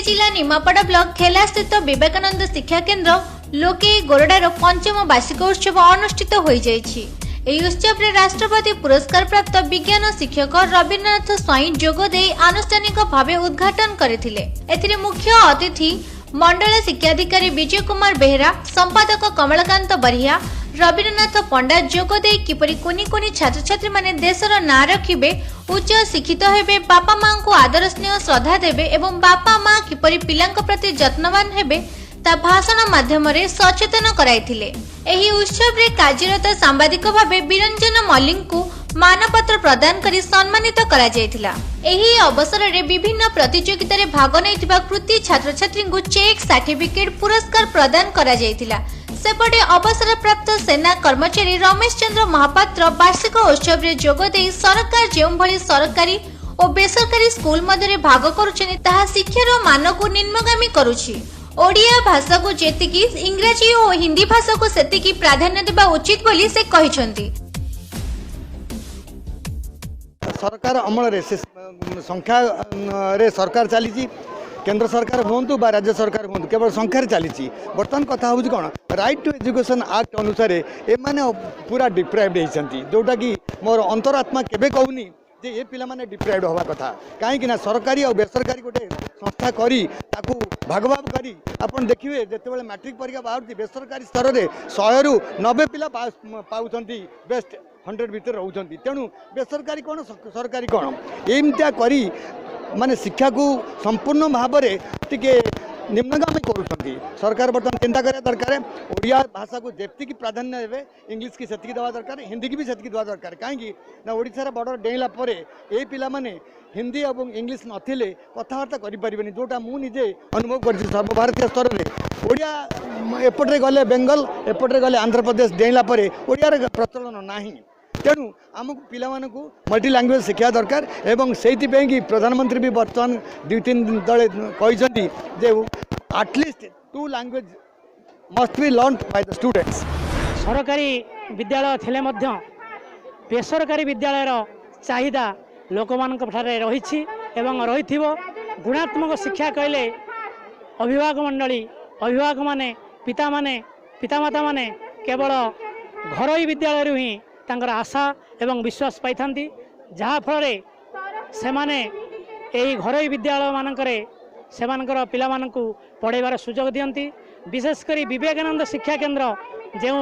पुरी जिला निमापड़ा ब्लॉक खेला स्थित विवेकानंद शिक्षा केन्द्र लोके गोरडार पंचम वार्षिक उत्सव अनुष्ठित हो जाइछि। ଏହି ଉତ୍ସବରେ ରାଷ୍ଟ୍ରପତି ପୁରସ୍କାର ପ୍ରାପ୍ତ ବିଜ୍ଞାନ ଶିକ୍ଷକ ରବୀନ୍ଦ୍ରନାଥ ସ୍ୱାଇଁ ଯୋଗଦେଇ ଆନୁଷ୍ଠାନିକ ଭାବେ ଉଦ୍ଘାଟନ କରିଥିଲେ। ଏଥିରେ ମୁଖ୍ୟ ଅତିଥି ମଣ୍ଡଳ ଶିକ୍ଷାଧିକାରୀ ବିଜୟ କୁମାର ବେହେରା, ସମ୍ପାଦକ କମଳକାନ୍ତ ବରିହା, ରବୀନ୍ଦ୍ରନାଥ ପଣ୍ଡା ଯୋଗଦେଇ କିପରି କୁନି କୁନି ଛାତ୍ରଛାତ୍ରୀ ମାନେ ଦେଶର ନାଁ ରଖିବେ, ଉଚ୍ଚ ଶିକ୍ଷିତ ହେବେ, ବାପା ମାଙ୍କୁ ଆଦର ସ୍ନେହ ଶ୍ରଦ୍ଧା ଦେବେ ଏବଂ ବାପା ମା କିପରି ପିଲାଙ୍କ ପ୍ରତି ଯତ୍ନବାନ ହେବେ ତା ଭାଷଣ ମାଧ୍ୟମରେ ସଚେତନ କରାଇଥିଲେ। ଏହି ଉତ୍ସବରେ କାର୍ଯ୍ୟରତ ସାମ୍ବାଦିକ ଭାବେ ବିରଞ୍ଜନ ମଲ୍ଲିକଙ୍କୁ ମାନପତ୍ର ପ୍ରଦାନ କରି ସମ୍ମାନିତ କରାଯାଇଥିଲା। ଏହି ଅବସରରେ ବିଭିନ୍ନ ପ୍ରତିଯୋଗିତାରେ ଭାଗ ନେଇଥିବା କୃତି ଛାତ୍ରଛାତ୍ରୀଙ୍କୁ ଚେକ୍, ସାର୍ଟିଫିକେଟ, ପୁରସ୍କାର ପ୍ରଦାନ କରାଯାଇଥିଲା। ସେପଟେ ଅବସରପ୍ରାପ୍ତ ସେନା କର୍ମଚାରୀ ରମେଶ ଚନ୍ଦ୍ର ମହାପାତ୍ର ବାର୍ଷିକ ଉତ୍ସବରେ ଯୋଗଦେଇ ସରକାର ଯେଉଁଭଳି ସରକାରୀ ଓ ବେସରକାରୀ ସ୍କୁଲ ମଧ୍ୟରେ ଭାଗ କରୁଛନ୍ତି ତାହା ଶିକ୍ଷାର ମାନକୁ ନିମ୍ନଗାମୀ କରୁଛି। ओडिया भाषा को जेतिकी इंग्राजी और हिंदी भाषा को सेतिकी प्राधान्य देबा उचित बोली से कहिसंती। सरकार अमल रे संख्या रे सरकार चली केंद्र सरकार हूँ बा राज्य सरकार हूँ केवल संख्यार चली बर्तमान कथा हूँ कौन राइट टू एजुकेशन एक्ट अनुसार एमाने पूरा डिप्राइव्ड होती जोटा कि मोर अंतरात्मा केबे कहूनी जे ये पिला माने डिप्राइव्ड हवा कथा कहीं सरकारी और बेसरकारी गोटे संस्था करी ताकू भागभाग करी आपण देखिए जिते मैट्रिक परीक्षा बाहर बेसरकारी स्तर में 100 रु 90 पिला पाउछंती बेस्ट 100 भितर रोचंती तेणु बेसरकारी कौन सरकारी कौन एमतिया करी माने शिक्षा को संपूर्ण भाव में टिके निम्नगामी करुँगी। सरकार बर्तमान चिंता करा दरकार ओडिया भाषा को जेतिकी प्राधान्य देवे इंग्लिश की सेतिकी देवा दरकार हिंदी की भी सेतिकी देवा दरकार कहीं ओडिशार बॉर्डर डेला पर ये पिला माने हिंदी और इंग्लिश नथिले कथबार्ता करें जोटा मुझे अनुभव कर सर्वभारतीय स्तर में ओडिया एपटे गले बेंगल एपटे गले आंध्र प्रदेश डेला पर ओडियार प्रचलन नाही तेणु आमको पिला मल्टी लैंग्वेज शिक्षा दरकार एवं से प्रधानमंत्री भी बर्तमान 2-3 दिन तले कहते जे at least 2 language must be learn by the students. सरकारी विद्यालय थिले मध्य बेसरकारी विद्यालयर चाहिदा लोक मानक ठारे रही एवं रही गुणात्मक शिक्षा कहले अभिभावक मंडली अभिभावक माने पितामाता माने केवल घरोई विद्यालय ही तांकर आशा एवं विश्वास पाई थांती जहाँ फल से माने यही घरोई विद्यालय मानकरे सेमानकर पिला मानकु पढ़ेबार सुजोग दियंती विशेषकर विवेकानंद शिक्षा केन्द्र जो